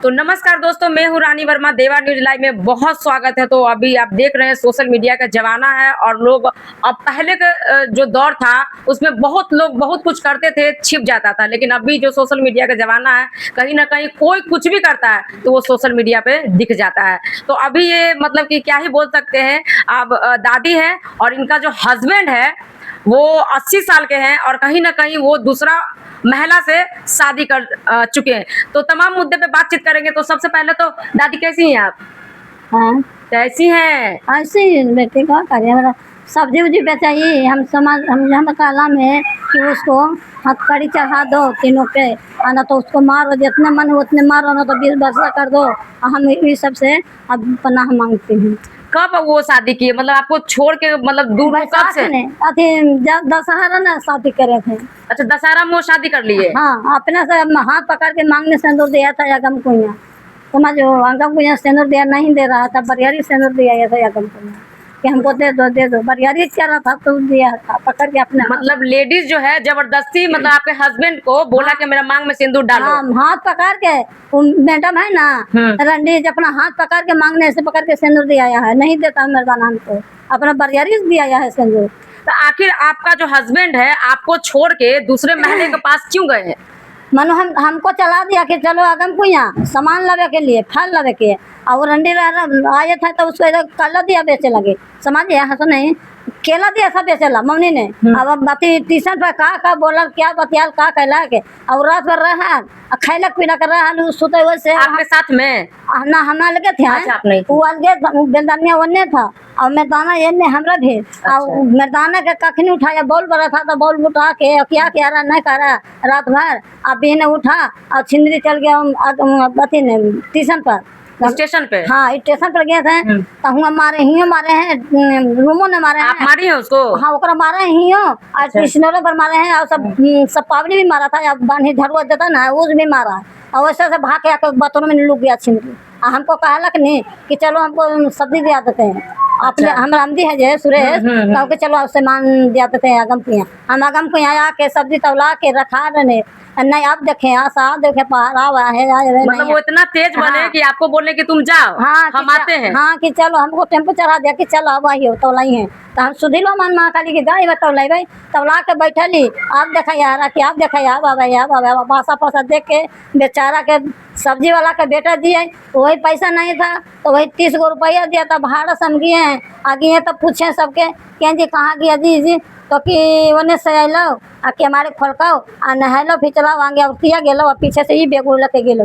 तो नमस्कार दोस्तों, मैं हूँ रानी वर्मा। देवा न्यूज लाइव में बहुत स्वागत है। तो अभी आप देख रहे हैं सोशल मीडिया का जमाना है और लोग अब पहले का जो दौर था उसमें बहुत लोग बहुत कुछ करते थे, छिप जाता था। लेकिन अभी जो सोशल मीडिया का जमाना है, कहीं ना कहीं कोई कुछ भी करता है तो वो सोशल मीडिया पे दिख जाता है। तो अभी ये मतलब कि क्या ही बोल सकते हैं। अब दादी है और इनका जो हस्बैंड है वो 80 साल के हैं और कहीं ना कहीं वो दूसरा महिला से शादी कर चुके हैं। तो तमाम मुद्दे पे बातचीत करेंगे। तो सबसे पहले तो दादी कैसी हैं आप? हाँ कैसी हैं? ऐसे ही बेटे का करे हमारा सब्जी उब्जी बेचाई हम समाज हम कालम है कि उसको हथकड़ी चढ़ा दो तीनों पे, ना तो उसको मारो, जितने मन हो उतने मारो, ना तो 20 वर्षा कर दो। हम इस सब से अब पनाह मांगते हैं। कब वो शादी की? मतलब आपको छोड़ के मतलब दूर हो कब से? अथी जब दशहरा ना शादी करे थे। अच्छा, दशहरा में वो शादी कर लिए? हाँ, अपने से हाथ पकड़ के मांगने सिंदूर दिया था अगम कुइया, समझो। अगम कुइया सिंदूर दिया नहीं दे रहा था, बरियारी सिंदूर दिया था अगम कुइया कि हमको दे दो। बरियारी क्या रहा था तो दिया था पकड़ के अपने। मतलब लेडीज जो है जबरदस्ती मतलब आपके हस्बैंड को बोला कि मेरा मांग में सिंदूर डालो? हाँ, हाथ पकड़ के वो मैडम है ना रंडी, अपना हाथ पकड़ के मांगने से पकड़ के सिंदूर दिया है। नहीं देता मर्दाना हमको, अपना बरियारी दिया है सिंदूर। तो आखिर आपका जो हस्बैंड है आपको छोड़ के दूसरे महिला के पास क्यों गए हैं? मनो हमको चला दिया कि चलो अगम कुइया सामान लगे के लिए, फल लगे के, और रंडी आए थे तो उसको इधर कला दिया बेचे लगे, समझिए। हाँ तो नहीं, केला दिया सब बेचेला मम्मी ने। अब बाती ट्यूशन पर का बोलल, क्या बतियाल, का कहला के, और रात भर रहा खैलक पीलक रहा सुते वैसे आपके साथ में ना हम अलगे थे। अच्छा, आप नहीं थे। वो अलगे बेलदानिया वन्ने था और मैदाना ये हमरा भी। और मैदाना के कखनी उठाया, बॉल बड़ा था तो बॉल उठा के क्या कह रहा नहीं कह रहा रात भर। अभी ने उठा और छिंदरी चल गया अथी ने ट्यूशन पर, स्टेशन पे। हाँ स्टेशन पर गए थे तो हुआ मारे हियो मारे हैं, रूमो ने मारे आप हैं। मारी है उसको? हाँ ओकरा मारे हियो और कृष्णों पर मारे हैं, और सब पावनी भी मारा था, बानी झड़ुआ देता ना उस भी मारा। और वैसे से भाग के आकर बाथरूम में लुक गया छिंदरी। हमको कहलक नहीं कि चलो हमको सब्जी दिया देते हैं। अपने हम रामदी है जे सुरेश, तो चलो सामान दिया देते हैं अगम कुइया। हम अगम कुइया आके सब्जी तौला के रखा रहे नहीं। आप देखे आशा देखे पहाड़ा हुआ है मतलब वो इतना तेज बने कि आपको बोले कि तुम जाओ, हाँ हम आते हैं। हाँ कि चलो, हमको टेम्पो चढ़ा दिया कि चलो अब आई हो तौलाई है। तो हम सुधिलो मन महाकाली की गाय तौलाई भाई, तौला के बैठली। आप देखा यार कि आप देखा यार बाबा यार बाबा पासा पासा देख के बेचारा के सब्जी वाला के बेटा दिए, वही पैसा नहीं था तो वही 30 गो रुपया दिया था भाड़ा समझिए हैं। आगे तो पूछे सबके क्या जी कहाँ गया जी तो कि उन्हें से अलो आ कि हमारे खोलकाओ आ नहलो फिर चलाओ आगे और किया गेलो और पीछे से ही बेगू लेके गेलो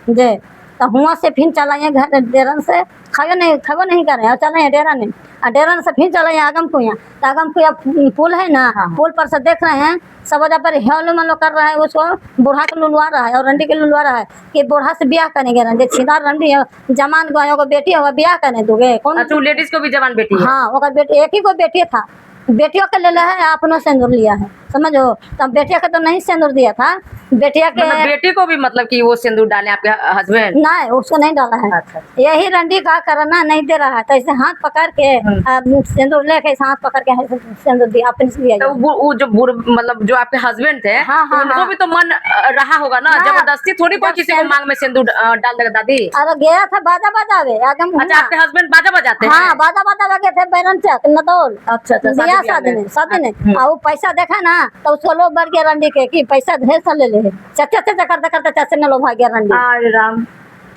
जे। तो हुआ से फिर चलाइए घर डेरन से खबो नहीं करे और चले डेरा नहीं, और डेरन से फिर चलाइए आगम कुइया। तो आगम कुइया पुल है ना, पुल पर से देख रहे हैं सब वजह पर हेलो मलो कर रहा है, उसको बूढ़ा को लुलवा रहा है और रंडी के लुलवा रहा है कि बूढ़ा से ब्याह करेंगे। रंडी छीदार रंडी है, जमान को बेटी होगा ब्याह करने दोगे कौन? अच्छा, लेडीज को भी जवान बेटी है? हाँ ओकर बेटी, एक ही को बेटी था, बेटियों के ले है अपनो सिंदूर लिया है, समझो। तब बेटिया के तो नहीं सिंदूर दिया था, बेटिया के मतलब बेटी को भी मतलब कि वो सिंदूर डाले आपके हस्बैंड? नहीं, उसको नहीं डाला है। अच्छा। यही रंडी का करना नहीं दे रहा है तो ऐसे हाथ पकड़ के सिंदूर लेके हाथ पकड़ के सिंदूर दिया अपने से दिया। तो वो जो मतलब जो आपके हस्बैंड थे, हाँ, तो उनको भी तो मन रहा होगा ना, जबरदस्ती थोड़ी कोई किसी को मांग में सिंदूर डाल देगा दादी। अरे गया था बाजा बजावे आगम। अच्छा, आपके हस्बैंड बाजा बजाते हैं? हाँ बाजा बजावे गए थे बैरन चक नदौल। अच्छा, बियाह शादी ने और वो पैसा देखा ना तो उसको लोग बढ़ गया रंडी के कि पैसा ढेर सा ले ले। चाचा करते करते चाचा ने लोग भाग गया रंडी। अरे राम।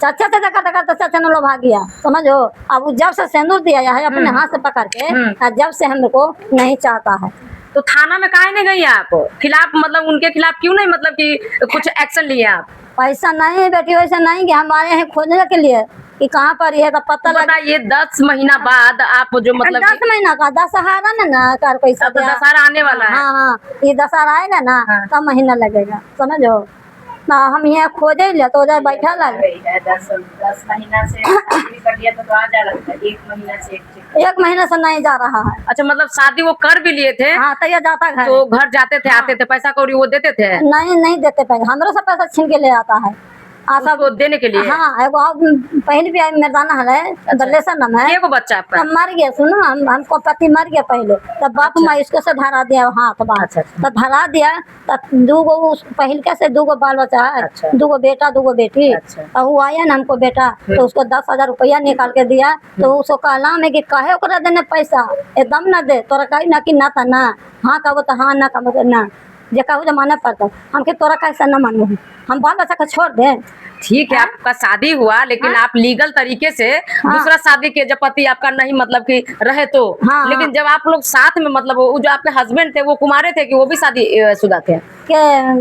चाचा करते करते चाचा ने लोग भाग गया, समझो। अब वो जब से सिंदूर दिया है अपने हाथ से पकड़ के, जब से हमको नहीं चाहता है। तो थाना में काहे नहीं गई आप खिलाफ? मतलब उनके खिलाफ क्यों नहीं मतलब कि कुछ एक्शन लिए आप? पैसा नहीं बेटी, वैसे नहीं कि हम आए हैं खोजने के लिए कि कहाँ पर ये तो पता लगा। ये 10 महीना बाद आप जो मतलब 10 महीना का दशहरा में ना कर पैसा तो दशहरा आने वाला है। हाँ ये दशहरा आएगा ना तब महीना लगेगा, समझो ना। हम यहाँ खोजे ले तो उधर बैठा लगे 10 महीना से कर लिया तो आ जा लगता है 1 महीना से 1 महीने से नहीं जा रहा है। अच्छा, मतलब शादी वो कर भी लिए थे? हाँ तो ये जाता घर, तो घर जाते थे, आते थे, पैसा कौड़ी वो देते थे? नहीं देते पैसा, हमरे से पैसा छीन के ले आता है। आशा उसको देने के लिए? हाँ एगो और पहले भी मर्दाना है दलेसर नाम है। एगो बच्चा आपका? तब मर गया, सुनो हमको पति मर गया पहले, तब बाप अच्छा। माँ इसको से धरा दिया हाथ बात। अच्छा, अच्छा। तब धरा दिया, तब दूगो उस पहिलका से दूगो बाल बच्चा है, अच्छा। दूगो बेटा दूगो बेटी। अच्छा। तो वो आया ना हमको बेटा, तो उसको 10,000 रुपया निकाल के दिया। तो उसको कहला में कि काहे ओकरा देने पैसा, एकदम न दे तोरा कही ना कि ना था ना, हाँ कहो तो हाँ, ना कहो तो ना, जे कहू तो माने पड़ता। हमके तोरा कैसा न मानू, हम बाल बच्चा को छोड़ दे। ठीक है, आपका शादी हुआ, लेकिन आप लीगल तरीके से दूसरा शादी के, जब पति आपका नहीं मतलब कि रहे तो। हाँ, लेकिन जब आप लोग साथ में मतलब वो जो आपके हस्बैंड थे वो कुमारे थे कि वो भी शादी शुदा थे? के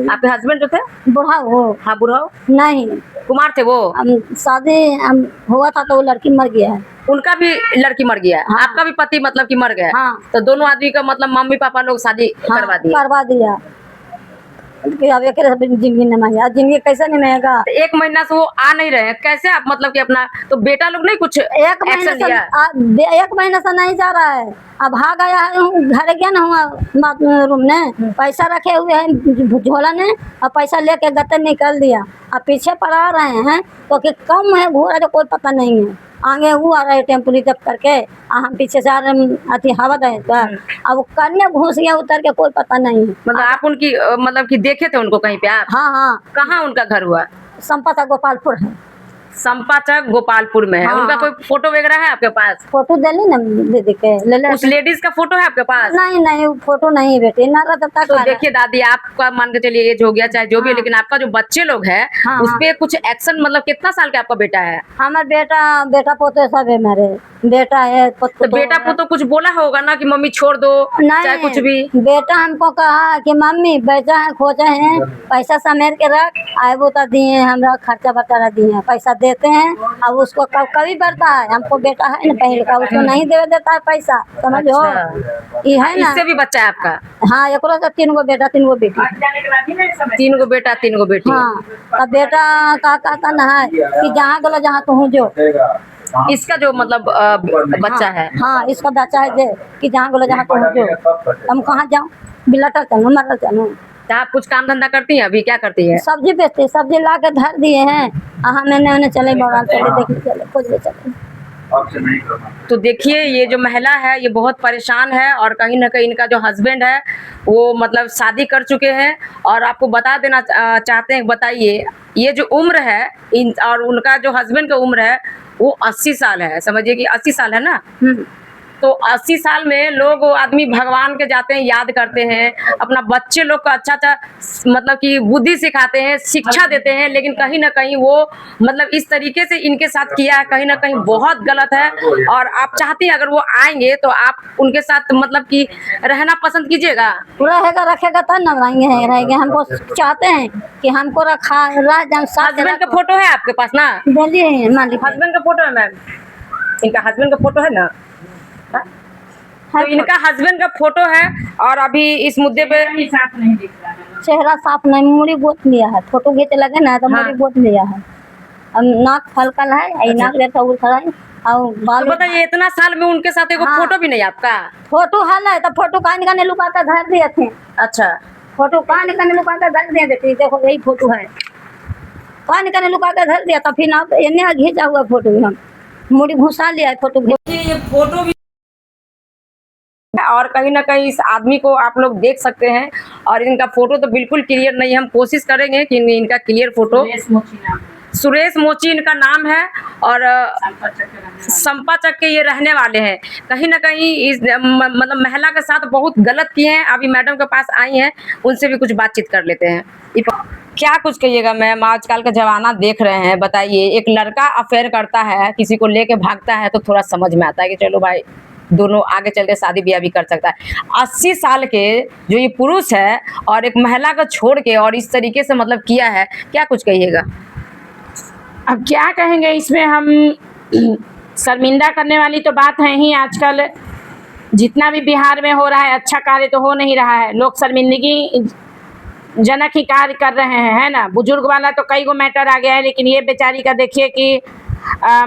आपके हस्बैंड जो थे? बुढ़ा हो हाँ, बुढ़ा हो? नहीं, कुमार थे वो? शादी हुआ था तो वो लड़की मर गया है। उनका भी लड़की मर गया है? हाँ। आपका भी पति मतलब कि मर गया है? हाँ। तो दोनों आदमी का मतलब मम्मी पापा लोग शादी हाँ, करवा दिए? करवा दिया कि अब एक जिंदगी नहीं मांगे, जिंदगी कैसे नहीं मांगेगा। तो 1 महीना से वो आ नहीं रहे हैं, कैसे आप मतलब कि अपना, तो बेटा लोग नहीं कुछ एक महीने एक्शन से लिया? 1 महीने से नहीं जा रहा है। अब भाग आया है, घर गया ना हुआ रूम ने, पैसा रखे हुए हैं झोला ने, और पैसा लेके गते निकल दिया। अब पीछे पड़ा रहे हैं तो कि कम है घूरा तो कोई पता नहीं है। आगे वो आ रहे टेम्पो रिजर्व करके, हम पीछे से आ रहे अति हवा दे पर। अब कन्या घुस गया उतर के, कोई पता नहीं है। मतलब आप उनकी मतलब कि देखे थे उनको कहीं पे आप? हाँ हाँ, कहाँ उनका घर हुआ? संपता गोपालपुर है। संपाचक गोपालपुर में है। हाँ, उनका कोई फोटो वगैरह है आपके पास? फोटो दे ली ना दीदी के, ले ले। उस लेडीज का फोटो है आपके पास? नहीं नहीं, फोटो नहीं बेटे, ना रहता तो देखिए दादी, आपका मान के चलिए एज हो गया चाहे जो भी है, लेकिन आपका जो बच्चे लोग है हाँ, उस पे कुछ एक्शन, मतलब कितना साल का आपका बेटा है? हमारे बेटा पोते सब है, मेरे बेटा है तो बेटा को तो कुछ बोला होगा ना कि मम्मी छोड़ दो, चाहे नहीं, कुछ भी? बेटा हमको कहा कि मम्मी बेचा है खोजे हैं, पैसा समेट के रख, आए वो तो दिए हमरा खर्चा बर्चा दिए, पैसा देते हैं। अब उसको कभी बढ़ता है, हमको बेटा है ना पहले का, उसको नहीं दे देता है पैसा, समझो। ये है ना। इससे भी बच्चा है आपका? हाँ, एक से 3 गो बेटा 3 गो बेटी। जाने के बाद ही नहीं समझ 3 गो बेटा 3 गो बेटी? हाँ, तब बेटा का कहता ना है कि जहाँ गलो जहाँ तू जो। इसका जो मतलब बच्चा है? हाँ, इसका बच्चा है जे कि जहाँ गलो जहाँ तू जो, हम कहाँ जाऊँ, बिलटर चलूँ मरल चलूँ। तो आप कुछ काम धंधा करती हैं अभी? क्या करती है? सब्जी बेचते, सब्जी ला के धर दिए हैं, मैंने उन्हें चले बड़ा चले देखने चले कुछ भी चले। तो देखिए, ये जो महिला है ये बहुत परेशान है, और कहीं ना कहीं इनका जो हस्बैंड है वो मतलब शादी कर चुके हैं। और आपको बता देना चाहते हैं, बताइए ये जो उम्र है और उनका जो हस्बैंड का उम्र है वो 80 साल है। समझिए कि 80 साल है ना। तो 80 साल में लोग आदमी भगवान के जाते हैं, याद करते हैं, अपना बच्चे लोग को अच्छा मतलब कि बुद्धि सिखाते हैं, शिक्षा देते हैं, लेकिन कहीं ना कहीं वो मतलब इस तरीके से इनके साथ किया है, कहीं ना कहीं बहुत गलत है। और आप चाहती हैं अगर वो आएंगे तो आप उनके साथ मतलब कि रहना पसंद कीजिएगा? रहेगा रखेगा तब न रहेंगे। हमको चाहते हैं कि हमको रखा रह जाए साथ। हस्बैंड का फोटो है आपके पास ना? दिल्ली मालिक हस्बैंड का फोटो है मैम? इनका हस्बैंड का फोटो है ना? तो इनका हस्बैंड का फोटो है, और अभी इस मुद्दे पे साफ नहीं दिख रहा है। चेहरा साफ नहीं, मुड़ी गोत लिया है, फोटो खींच लगे ना तो हाँ। मुड़ी गोत लिया है। अब नाक फलकल है, नाक जैसा उठा है, और तो बाल। बताइए इतना साल में उनके साथ एक हाँ। फोटो भी नहीं आपका? फोटो है तो फोटो कहाँ निकालने लुका कर धर दिए थे। अच्छा, फोटो कहाँ निकालने लुका कर धर दिए बेटी, देखो यही फोटो है, कहाँ निकालने लुका कर धर दिया। तो फिर आप इन्हें घिंचा हुआ फोटो, हम मुड़ी घुसा लिया है फोटो। ये फोटो भी, और कहीं ना कहीं इस आदमी को आप लोग देख सकते हैं, और इनका फोटो तो बिल्कुल क्लियर नहीं है। हम कोशिश करेंगे कि इनका क्लियर फोटो। सुरेश मोची इनका नाम है, और संपाचक के ये रहने वाले हैं। कहीं ना कहीं इस मतलब महिला के साथ बहुत गलत किए हैं। अभी मैडम के पास आई हैं, उनसे भी कुछ बातचीत कर लेते हैं। क्या कुछ कहिएगा मैम, आजकल का जमाना देख रहे हैं, बताइए। एक लड़का अफेयर करता है, किसी को लेके भागता है, तो थोड़ा समझ में आता है कि चलो भाई दोनों आगे चल के शादी ब्याह भी कर सकता है। 80 साल के जो ये पुरुष है और एक महिला को छोड़ के और इस तरीके से मतलब किया है, क्या कुछ कहिएगा? अब क्या कहेंगे इसमें हम। शर्मिंदा करने वाली तो बात है ही। आजकल जितना भी बिहार में हो रहा है अच्छा कार्य तो हो नहीं रहा है, लोग शर्मिंदगी जनक ही कार्य कर रहे हैं, है ना। बुजुर्ग वाला तो कई गो मैटर आ गया है, लेकिन ये बेचारी का देखिए कि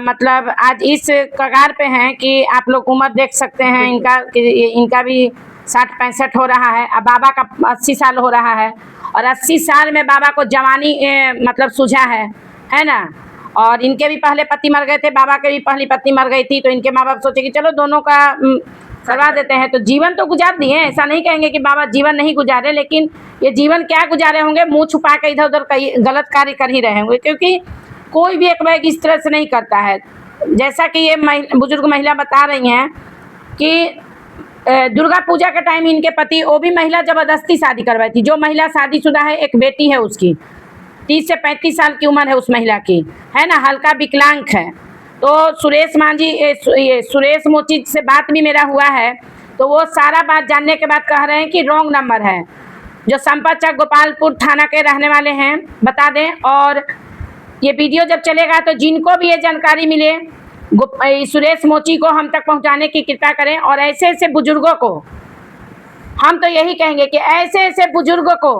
मतलब आज इस कगार पे हैं कि आप लोग उम्र देख सकते हैं इनका भी 60-65 हो रहा है। अब बाबा का 80 साल हो रहा है, और 80 साल में बाबा को जवानी मतलब सूझा है है ना। और इनके भी पहले पति मर गए थे, बाबा के भी पहली पत्नी मर गई थी, तो इनके माँ बाप सोचे कि चलो दोनों का करवा देते हैं। तो जीवन तो गुजार दिए, ऐसा नहीं कहेंगे कि बाबा जीवन नहीं गुजारे, लेकिन ये जीवन क्या गुजारे होंगे, मुंह छुपा के इधर उधर कई गलत कार्य कर ही रहे होंगे, क्योंकि कोई भी एक व्यक्ति इस तरह से नहीं करता है। जैसा कि ये बुजुर्ग महिला बता रही हैं कि दुर्गा पूजा के टाइम इनके पति, वो भी महिला जबरदस्ती शादी करवाई थी। जो महिला शादीशुदा है, एक बेटी है उसकी, 30 से 35 साल की उम्र है उस महिला की, है ना, हल्का विकलांग है। तो सुरेश मांझी, ये सुरेश मोची से बात भी मेरा हुआ है, तो वो सारा बात जानने के बाद कह रहे हैं कि रॉन्ग नंबर है। जो संपत चक गोपालपुर थाना के रहने वाले हैं, बता दें। और ये वीडियो जब चलेगा तो जिनको भी ये जानकारी मिले, सुरेश मोची को हम तक पहुंचाने की कृपा करें। और ऐसे ऐसे बुजुर्गों को हम तो यही कहेंगे कि ऐसे ऐसे बुजुर्गों को,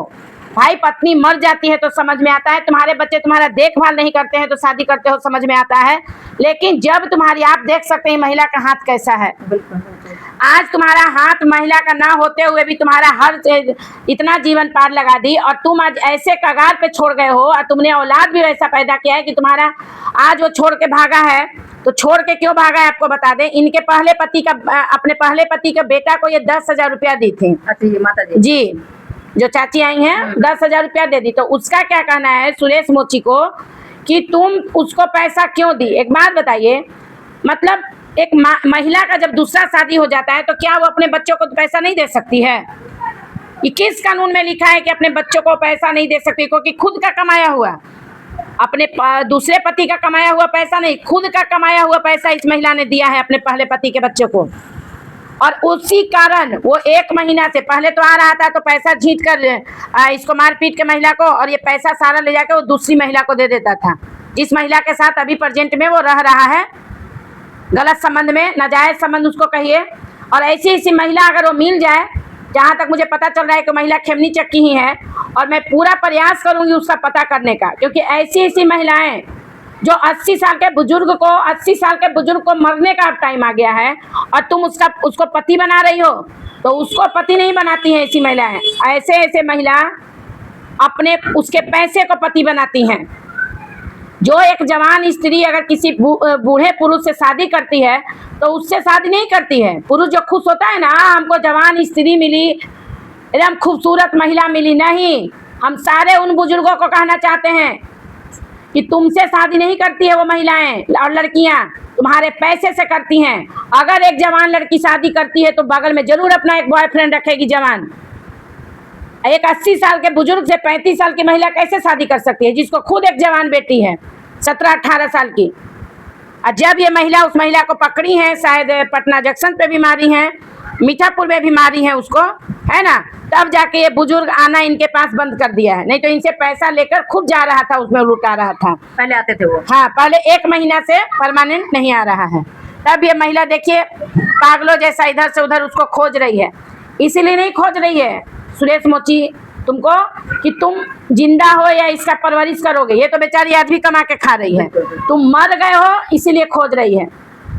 भाई पत्नी मर जाती है तो समझ में आता है, तुम्हारे बच्चे तुम्हारा देखभाल नहीं करते हैं तो शादी करते हो, समझ में आता है। लेकिन जब तुम्हारी, आप देख सकते हैं महिला का हाथ कैसा है। आज तुम्हारा हाथ महिला का ना होते हुए भी तुम्हारा हर इतना जीवन पार लगा दी, और तुम आज ऐसे कगार पे छोड़ गए हो, और तुमने औलाद भी वैसा पैदा किया है कि तुम्हारा आज वो छोड़ के भागा है। तो छोड़ के क्यों भागा है आपको बता दें। इनके पहले पति का, अपने पहले पति के बेटा को ये 10,000 रुपया दी थी। अच्छा माता जी, जो चाची आई हैं 10,000 रुपया दे दी। तो उसका क्या कहना है सुरेश मोची को कि तुम उसको पैसा क्यों दी। एक बात बताइए, मतलब एक महिला का जब दूसरा शादी हो जाता है तो क्या वो अपने बच्चों को पैसा नहीं दे सकती है। ये किस कानून में लिखा है कि अपने बच्चों को पैसा नहीं दे सकती, क्योंकि खुद का कमाया हुआ, अपने दूसरे पति का कमाया हुआ पैसा नहीं, खुद का कमाया हुआ पैसा इस महिला ने दिया है अपने पहले पति के बच्चों को। और उसी कारण वो 1 महीना से पहले तो आ रहा था तो पैसा झींट कर इसको मार पीट के महिला को, और ये पैसा सारा ले जाकर वो दूसरी महिला को दे देता था, जिस महिला के साथ अभी प्रेजेंट में वो रह रहा है गलत संबंध में, नाजायज संबंध उसको कहिए। और ऐसी ऐसी महिला अगर वो मिल जाए, जहाँ तक मुझे पता चल रहा है कि महिला खेमनी चक की ही है, और मैं पूरा प्रयास करूंगी उसका पता करने का, क्योंकि ऐसी ऐसी महिलाएं जो 80 साल के बुजुर्ग को, 80 साल के बुजुर्ग को मरने का अब टाइम आ गया है, और तुम उसको पति बना रही हो, तो उसको पति नहीं बनाती हैं ऐसी महिलाएं। ऐसे ऐसे महिला अपने उसके पैसे को पति बनाती हैं। जो एक जवान स्त्री अगर किसी बूढ़े पुरुष से शादी करती है तो उससे शादी नहीं करती है। पुरुष जो खुश होता है ना, हमको जवान स्त्री मिली, एकदम खूबसूरत महिला मिली, नहीं, हम सारे उन बुजुर्गों को कहना चाहते हैं कि तुमसे शादी नहीं करती है वो महिलाएं और लड़कियां, तुम्हारे पैसे से करती हैं। अगर एक जवान लड़की शादी करती है तो बगल में जरूर अपना एक बॉयफ्रेंड रखेगी जवान। एक 80 साल के बुजुर्ग से 35 साल की महिला कैसे शादी कर सकती है, जिसको खुद एक जवान बेटी है 17-18 साल की। और जब ये महिला उस महिला को पकड़ी है, शायद पटना जंक्शन पे भी मारी है, मीठापुर में भी मारी है उसको, है ना, तब जाके ये बुजुर्ग आना इनके पास बंद कर दिया है। नहीं तो इनसे पैसा लेकर खुद जा रहा था, उसमें लुटा रहा था। पहले आते थे वो, हाँ, पहले 1 महीना से परमानेंट नहीं आ रहा है। तब ये महिला देखिए पागलों जैसा इधर से उधर उसको खोज रही है। इसीलिए नहीं खोज रही है सुरेश मोची तुमको कि तुम जिंदा हो या इसका परवरिश करोगे, ये तो बेचारी आज भी कमा के खा रही है। तुम मर गए हो इसीलिए खोज रही है,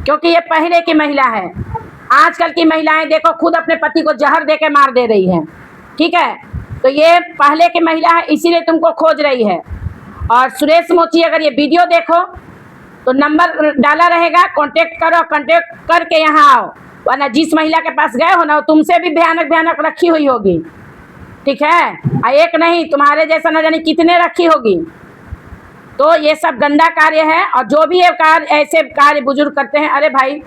क्योंकि ये पहले की महिला है। आजकल की महिलाएं देखो खुद अपने पति को जहर दे के मार दे रही है, ठीक है। तो ये पहले की महिला है इसीलिए तुमको खोज रही है। और सुरेश मोची अगर ये वीडियो देखो तो नंबर डाला रहेगा, कांटेक्ट करो, कांटेक्ट करके यहाँ आओ, वरना जिस महिला के पास गए हो ना तुमसे भी भयानक भयानक रखी हुई होगी, ठीक है। एक नहीं, तुम्हारे जैसा न जाने कितने रखी होगी। तो ये सब गंदा कार्य है। और जो भी ये कार्य, ऐसे कार्य बुजुर्ग करते हैं, अरे भाई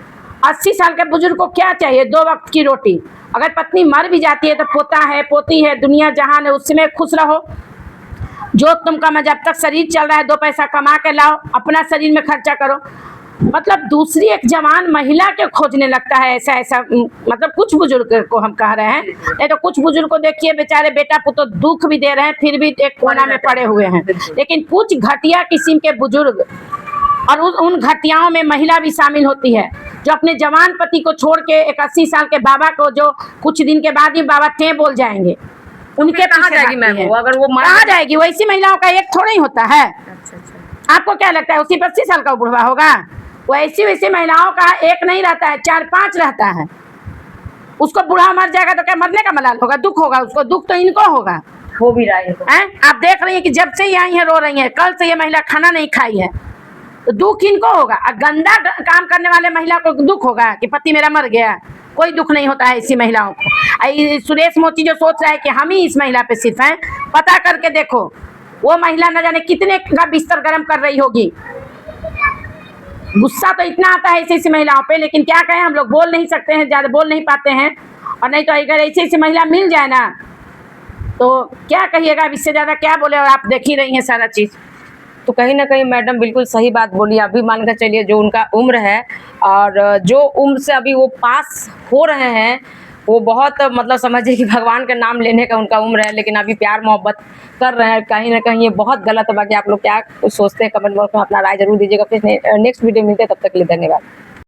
80 साल के बुजुर्ग को क्या चाहिए, 2 वक्त की रोटी। अगर पत्नी मर भी जाती है तो पोता है, पोती है, दुनिया जहान है, उसमें खुश रहो। जो तुम कमा, जब तक शरीर चल रहा है 2 पैसा कमा के लाओ, अपना शरीर में खर्चा करो। मतलब दूसरी एक जवान महिला के खोजने लगता है ऐसा ऐसा, मतलब कुछ बुजुर्ग को हम कह रहे हैं। नहीं तो कुछ बुजुर्ग को देखिए बेचारे बेटा पुतो दुख भी दे रहे हैं, फिर भी एक कोना में पड़े हुए हैं। लेकिन कुछ घटिया किस्म के बुजुर्ग, और उन घटियाओं में महिला भी शामिल होती है, जो अपने जवान पति को छोड़ के एक 80 साल के बाबा को, जो कुछ दिन के बाद ही बाबा टे बोल जाएंगे, उनके कहाँ जाएगी मैम वो, अगर वो कहाँ जाएगी। वैसी महिलाओं का एक थोड़ा ही होता है। अच्छा। आपको क्या लगता है उसी 25 साल का बुढ़वा होगा? वैसी वैसी महिलाओं का एक नहीं रहता है, 4-5 रहता है। उसको बूढ़ा मर जाएगा तो क्या मरने का मलाल होगा, दुख होगा उसको, दुख तो इनको होगा। हो भी रहा है इनको। हैं? आप देख रही हैं कि जब से ही आई हैं रो रही हैं, कल से ये महिला खाना नहीं खाई है, तो दुख इनको होगा। और गंदा काम करने वाले महिला को दुख होगा कि पति मेरा मर गया, कोई दुख नहीं होता है ऐसी महिलाओं को। ये सुरेश मोची जो सोच रहा है कि हम ही इस महिला पे सिर्फ हैं, पता करके देखो वो महिला न जाने कितने का बिस्तर गर्म कर रही होगी। गुस्सा तो इतना आता है ऐसी ऐसी महिलाओं पे, लेकिन क्या कहें, हम लोग बोल नहीं सकते हैं, ज्यादा बोल नहीं पाते हैं। और नहीं तो अगर ऐसी ऐसी महिला मिल जाए ना तो क्या कहिएगा, अब इससे ज्यादा क्या बोले। और आप देख ही रही हैं सारा चीज। तो कहीं ना कहीं मैडम बिल्कुल सही बात बोली। अभी मान कर चलिए जो उनका उम्र है और जो उम्र से अभी वो पास हो रहे हैं, वो बहुत मतलब समझिए कि भगवान का नाम लेने का उनका उम्र है, लेकिन अभी प्यार मोहब्बत कर रहे हैं। कहीं ना कहीं ये बहुत गलत है। बाकी आप लोग क्या सोचते हैं कमेंट बॉक्स में अपना राय जरूर दीजिएगा। फिर नेक्स्ट वीडियो मिलते हैं, तब तक के लिए धन्यवाद।